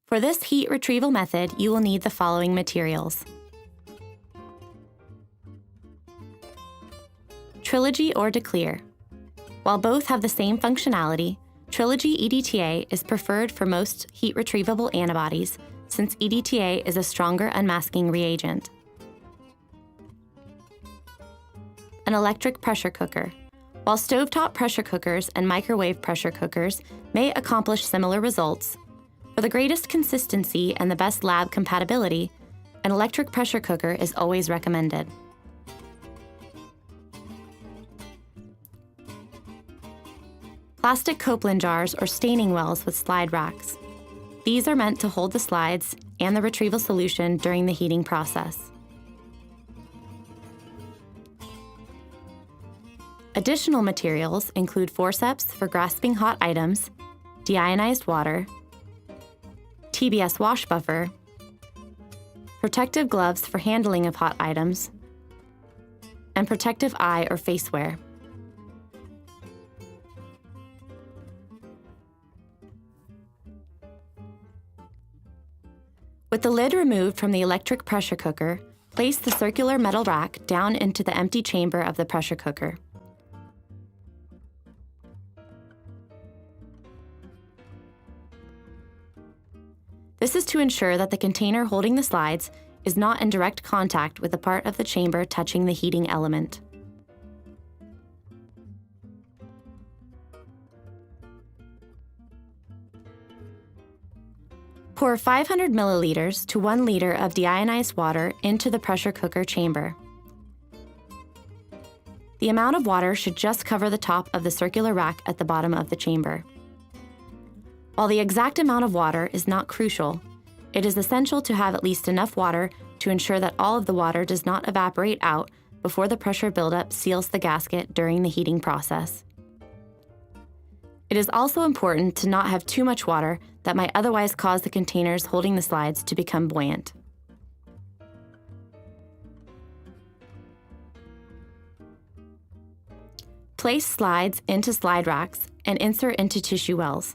For this heat retrieval method, you will need the following materials: Trilogy or Declear. While both have the same functionality, Trilogy EDTA is preferred for most heat retrievable antibodies since EDTA is a stronger unmasking reagent. An electric pressure cooker. While stovetop pressure cookers and microwave pressure cookers may accomplish similar results, for the greatest consistency and the best lab compatibility, an electric pressure cooker is always recommended. Plastic Copeland jars or staining wells with slide racks. These are meant to hold the slides and the retrieval solution during the heating process. Additional materials include forceps for grasping hot items, deionized water, TBS wash buffer, protective gloves for handling of hot items, and protective eye or face wear. With the lid removed from the electric pressure cooker, place the circular metal rack down into the empty chamber of the pressure cooker. This is to ensure that the container holding the slides is not in direct contact with the part of the chamber touching the heating element. Pour 500 milliliters to 1 liter of deionized water into the pressure cooker chamber. The amount of water should just cover the top of the circular rack at the bottom of the chamber. While the exact amount of water is not crucial, it is essential to have at least enough water to ensure that all of the water does not evaporate out before the pressure buildup seals the gasket during the heating process. It is also important to not have too much water that might otherwise cause the containers holding the slides to become buoyant. Place slides into slide racks and insert into tissue wells.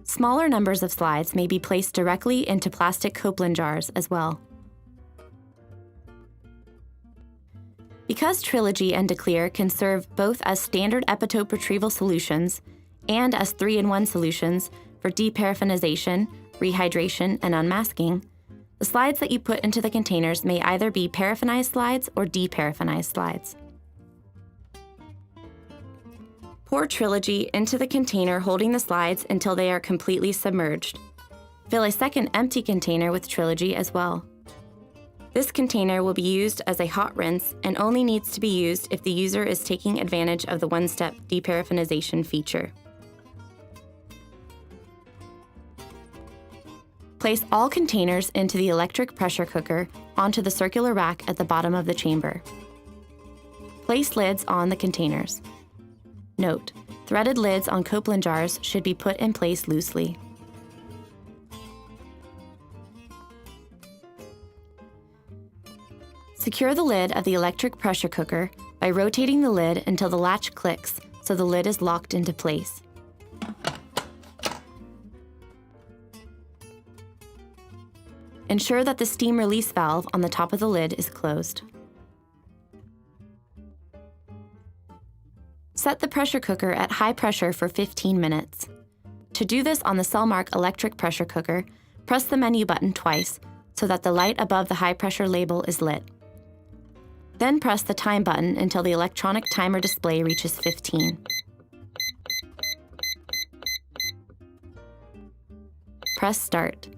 Smaller numbers of slides may be placed directly into plastic Copeland jars as well. Because Trilogy and Declear can serve both as standard epitope retrieval solutions and as 3-in-1 solutions for deparaffinization, rehydration, and unmasking, the slides that you put into the containers may either be paraffinized slides or deparaffinized slides. Pour Trilogy into the container holding the slides until they are completely submerged. Fill a second empty container with Trilogy as well. This container will be used as a hot rinse and only needs to be used if the user is taking advantage of the one-step deparaffinization feature. Place all containers into the electric pressure cooker onto the circular rack at the bottom of the chamber. Place lids on the containers. Note: threaded lids on Copeland jars should be put in place loosely. Secure the lid of the electric pressure cooker by rotating the lid until the latch clicks so the lid is locked into place. Ensure that the steam release valve on the top of the lid is closed. Set the pressure cooker at high pressure for 15 minutes. To do this on the Cellmark electric pressure cooker, press the menu button twice so that the light above the high pressure label is lit. Then press the time button until the electronic timer display reaches 15. Press start.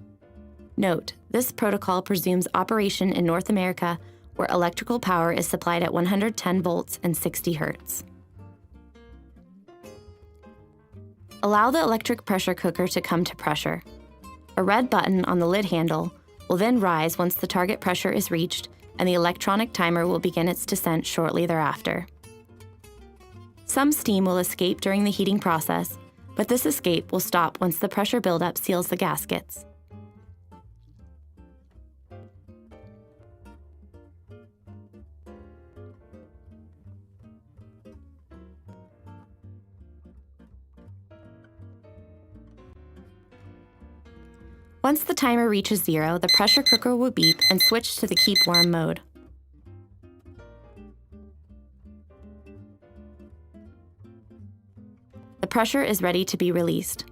Note: this protocol presumes operation in North America where electrical power is supplied at 110 volts and 60 hertz. Allow the electric pressure cooker to come to pressure. A red button on the lid handle will then rise once the target pressure is reached, and the electronic timer will begin its descent shortly thereafter. Some steam will escape during the heating process, but this escape will stop once the pressure buildup seals the gaskets. Once the timer reaches 0, the pressure cooker will beep and switch to the keep warm mode. The pressure is ready to be released.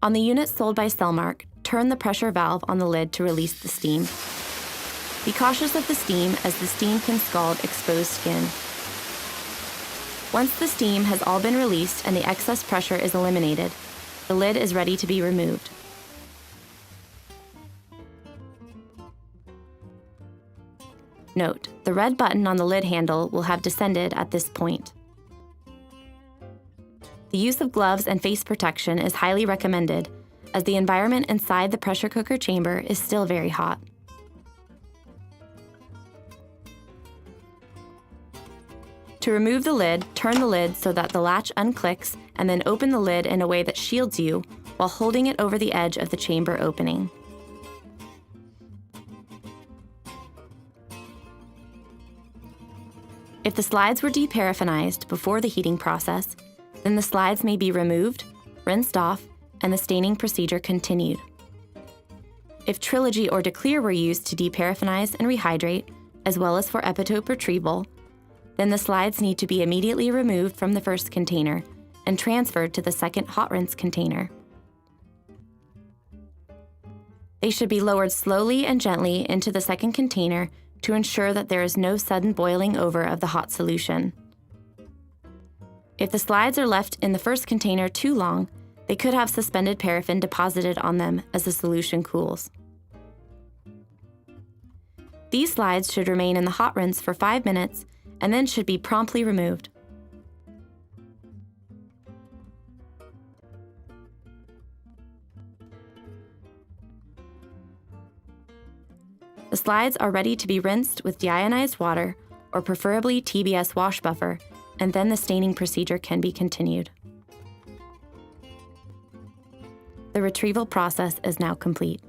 On the units sold by Cellmark, turn the pressure valve on the lid to release the steam. Be cautious of the steam, as the steam can scald exposed skin. Once the steam has all been released and the excess pressure is eliminated, the lid is ready to be removed. Note, the red button on the lid handle will have descended at this point. The use of gloves and face protection is highly recommended, as the environment inside the pressure cooker chamber is still very hot. To remove the lid, turn the lid so that the latch unclicks and then open the lid in a way that shields you while holding it over the edge of the chamber opening. If the slides were deparaffinized before the heating process, then the slides may be removed, rinsed off, and the staining procedure continued. If Trilogy or Declear were used to deparaffinize and rehydrate, as well as for epitope retrieval, then the slides need to be immediately removed from the first container and transferred to the second hot rinse container. They should be lowered slowly and gently into the second container to ensure that there is no sudden boiling over of the hot solution. If the slides are left in the first container too long, they could have suspended paraffin deposited on them as the solution cools. These slides should remain in the hot rinse for 5 minutes and then should be promptly removed. The slides are ready to be rinsed with deionized water, or preferably TBS wash buffer, and then the staining procedure can be continued. The retrieval process is now complete.